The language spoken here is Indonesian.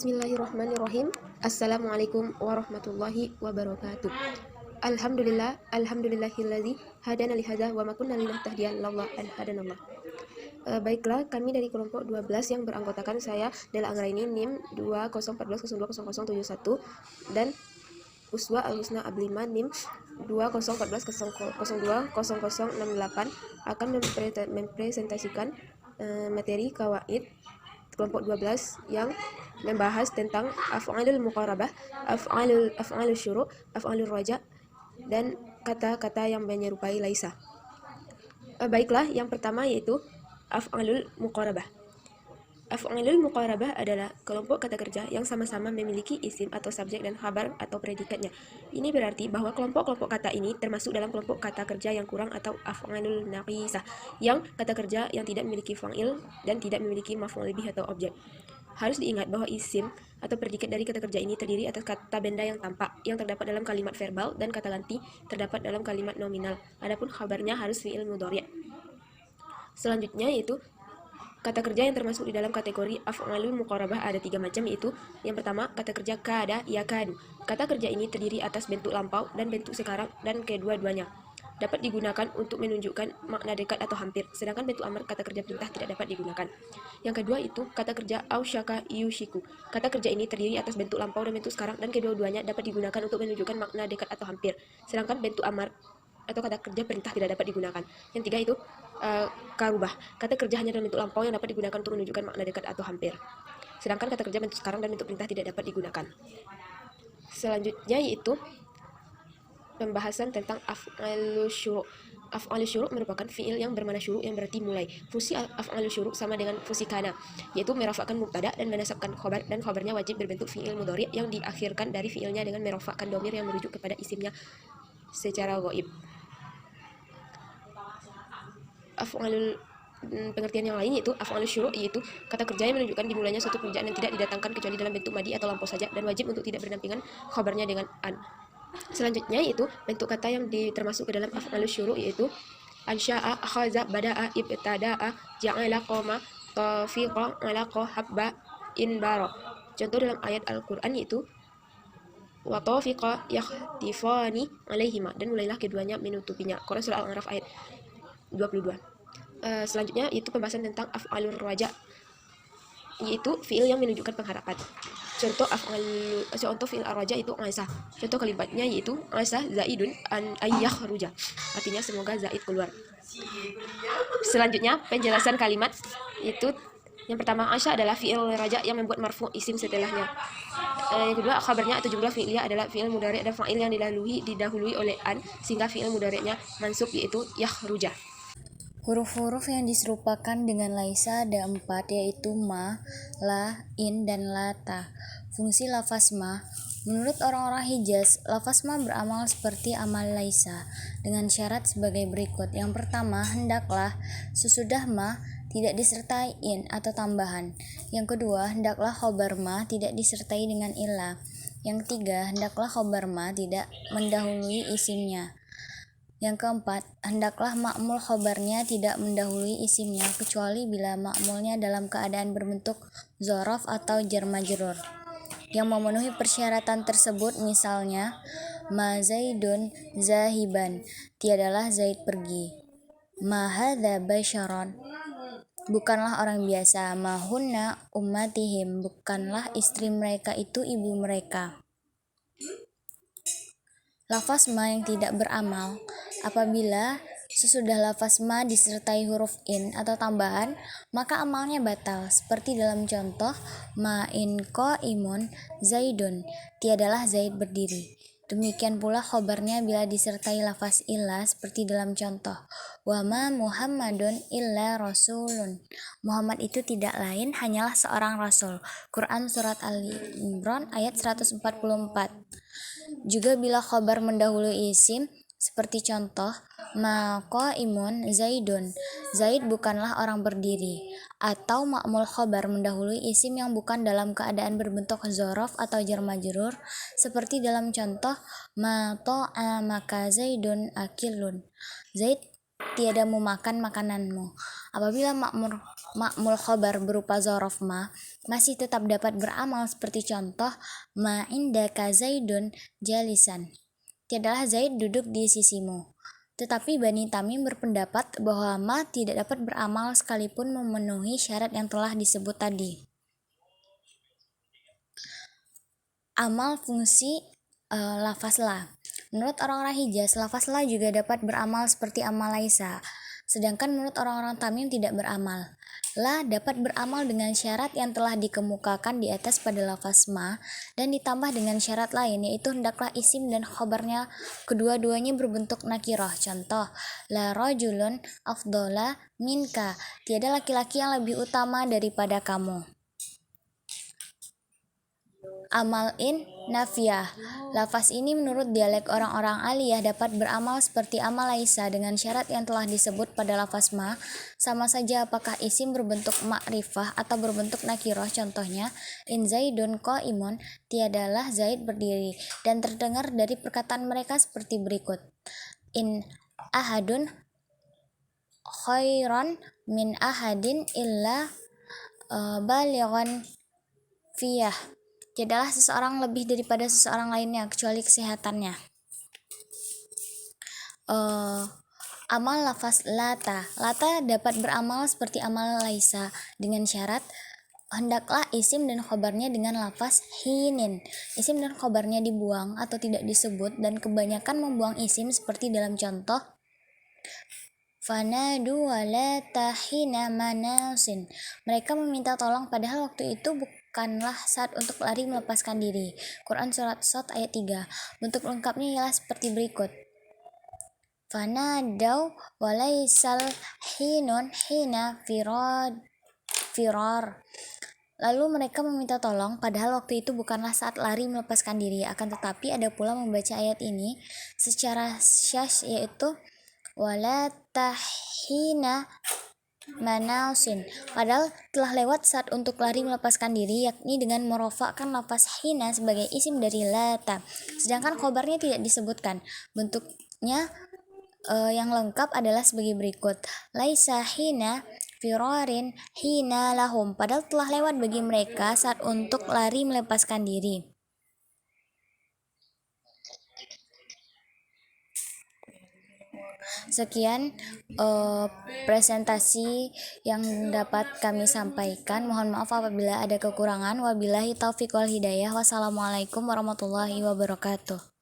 Bismillahirrahmanirrahim. Assalamualaikum warahmatullahi wabarakatuh. Alhamdulillahilladzi hadana lihadza wa ma kunna linahtadiya laula an hadanallah. Baiklah, kami dari kelompok 12 yang beranggotakan saya Dela Anggraini NIM 2014020071 dan Uswa Al-Husna Ablima NIM 2014020068 akan mempresentasikan materi kawaid kelompok 12 yang membahas tentang af'alul muqarabah, af'alul syuru', af'alul raja, dan kata-kata yang menyerupai laisa. Baiklah, yang pertama yaitu af'alul muqarabah. Af'alul muqarabah adalah kelompok kata kerja yang sama-sama memiliki isim atau subjek dan khabar atau predikatnya. Ini berarti bahwa kelompok-kelompok kata ini termasuk dalam kelompok kata kerja yang kurang atau af'alul naqisah, yang kata kerja yang tidak memiliki fa'il dan tidak memiliki maf'ul bih atau objek. Harus diingat bahwa isim atau predikat dari kata kerja ini terdiri atas kata benda yang tampak yang terdapat dalam kalimat verbal dan kata ganti terdapat dalam kalimat nominal. Adapun khabarnya harus fi'il mudhari'. Selanjutnya yaitu kata kerja yang termasuk di dalam kategori af'alul muqarabah ada 3 macam, yaitu yang pertama kata kerja kada yakadu. Kata kerja ini terdiri atas bentuk lampau dan bentuk sekarang, dan kedua-duanya dapat digunakan untuk menunjukkan makna dekat atau hampir, sedangkan bentuk amar kata kerja perintah tidak dapat digunakan. Yang kedua itu kata kerja ausyaka yushiku. Kata kerja ini terdiri atas bentuk lampau dan bentuk sekarang, dan kedua-duanya dapat digunakan untuk menunjukkan makna dekat atau hampir, sedangkan bentuk amar atau kata kerja perintah tidak dapat digunakan. Yang tiga itu karubah. Kata kerja hanya dalam bentuk lampau yang dapat digunakan untuk menunjukkan makna dekat atau hampir, sedangkan kata kerja bentuk sekarang dan bentuk perintah tidak dapat digunakan. Selanjutnya yaitu pembahasan tentang af'alul syuru'. Af'alul syuru' merupakan fi'il yang bermakna syuru' yang berarti mulai. Fungsi af'alul syuru' sama dengan fungsi kana, yaitu merafakkan mubtada dan menasabkan khobar, dan khobarnya wajib berbentuk fi'il mudhari' yang diakhirkan dari fi'ilnya dengan merafakkan dhamir yang merujuk kepada isimnya secara ghaib. Af'alul pengertian yang lain yaitu af'alul syuru' yaitu kata kerja yang menunjukkan dimulainya suatu pekerjaan yang tidak didatangkan kecuali dalam bentuk madi atau lampau saja, dan wajib untuk tidak berdampingan khabarnya dengan an. Selanjutnya yaitu bentuk kata yang termasuk ke dalam af'alul syuru' yaitu ansya'a, akhaza, bada'a, ibtada'a, ja'ala, qoma, tafiqa, alaqa, habba, inbara. Contoh dalam ayat Al-Qur'an yaitu wa tafiqa yakhtifani alaihima, dan mulailah keduanya menutupinya. Quran surah Al-A'raf ayat 22. Selanjutnya itu pembahasan tentang af'alur raja, yaitu fi'il yang menunjukkan pengharapan. Contoh fi'il ar-raja itu asa. Contoh kalimatnya yaitu asa zaidun an ayyakhruja. Artinya semoga Zaid keluar. Selanjutnya penjelasan kalimat itu yang pertama, asa adalah fi'il raja yang membuat marfu' isim setelahnya. Yang kedua, khabarnya atau jumlah fi'iliyah adalah fi'il mudhari' dan fa'il yang didahului oleh an sehingga fi'il mudhari'nya mansub yaitu yakhruja. Huruf-huruf yang diserupakan dengan laisa ada 4, yaitu ma, la, in, dan lata. Fungsi lafaz ma. Menurut orang-orang Hijaz, lafaz ma beramal seperti amal laisa dengan syarat sebagai berikut. Yang pertama, hendaklah sesudah ma tidak disertai in atau tambahan. Yang kedua, hendaklah khobar ma tidak disertai dengan ilah. Yang ketiga, hendaklah khobar ma tidak mendahului isimnya. Yang keempat, hendaklah ma'mul khobarnya tidak mendahului isimnya kecuali bila ma'mulnya dalam keadaan berbentuk dzaraf atau jar majrur yang memenuhi persyaratan tersebut, misalnya ma zaidun zahiban, tiadalah Zaid pergi. Ma hadza basyaron, bukanlah orang biasa. Ma hunna ummatihim, bukanlah istri mereka itu ibu mereka. Lafaz ma yang tidak beramal apabila sesudah lafaz ma disertai huruf in atau tambahan, maka amalnya batal, seperti dalam contoh ma in qaimun zaidun, tiadalah Zaid berdiri. Demikian pula khobarnya bila disertai lafaz illa, seperti dalam contoh wa ma Muhammadun illa rasulun, Muhammad itu tidak lain hanyalah seorang rasul. Quran surat Al-Imran ayat 144. Juga bila khobar mendahului isim, seperti contoh ma qaimun zaidun, Zaid bukanlah orang berdiri, atau ma'mul khobar mendahului isim yang bukan dalam keadaan berbentuk dzaraf atau jar majrur, seperti dalam contoh ma ta'amaka zaidun akilun, Zaid tiada memakan makananmu. Apabila ma'mul ma'mul khobar berupa zorof ma masih tetap dapat beramal seperti contoh ma indaka Zaidun jalisan. Tiadalah Zaid duduk di sisimu. Tetapi Bani Tamim berpendapat bahwa ma tidak dapat beramal sekalipun memenuhi syarat yang telah disebut tadi. Amal fungsi lafaz la. Menurut orang-orang Hijaz, lafaz la juga dapat beramal seperti amal laisa. Sedangkan menurut orang-orang Tamim tidak beramal. La dapat beramal dengan syarat yang telah dikemukakan di atas pada lafaz ma dan ditambah dengan syarat lain, yaitu hendaklah isim dan khobarnya kedua-duanya berbentuk nakirah. Contoh, la rajulun afdola minka, tiada laki-laki yang lebih utama daripada kamu. Amal in nafiyah. Lafaz ini menurut dialek orang-orang aliyah dapat beramal seperti amal laisa dengan syarat yang telah disebut pada lafaz ma, sama saja apakah isim berbentuk ma'rifah atau berbentuk nakirah. Contohnya, in zaidun qaimun, tiadalah Zaid berdiri, dan terdengar dari perkataan mereka seperti berikut. In ahadun khairan min ahadin illa balighan fiyah. Tiadalah seseorang lebih daripada seseorang lainnya kecuali kesehatannya. Amal lafaz lata. Lata dapat beramal seperti amal laisa dengan syarat hendaklah isim dan khobarnya dengan lafaz hinin. Isim dan khobarnya dibuang atau tidak disebut, dan kebanyakan membuang isim seperti dalam contoh fanadu wala tahina manasin. Mereka meminta tolong padahal waktu itu bukanlah saat untuk lari melepaskan diri. Quran surat Shad ayat 3. Bentuk lengkapnya ialah seperti berikut. Fanadau walaisal hinun hina firar. Lalu mereka meminta tolong padahal waktu itu bukanlah saat lari melepaskan diri. Akan tetapi ada pula membaca ayat ini secara syaz, yaitu wala tahina manasin, padahal telah lewat saat untuk lari melepaskan diri, yakni dengan merofakkan lafaz hina sebagai isim dari lata, sedangkan khobarnya tidak disebutkan. Bentuknya yang lengkap adalah sebagai berikut. Laisa hina firarin hina lahum, padahal telah lewat bagi mereka saat untuk lari melepaskan diri. Sekian presentasi yang dapat kami sampaikan. Mohon maaf apabila ada kekurangan. Wabillahi taufiq wal hidayah. Wassalamualaikum warahmatullahi wabarakatuh.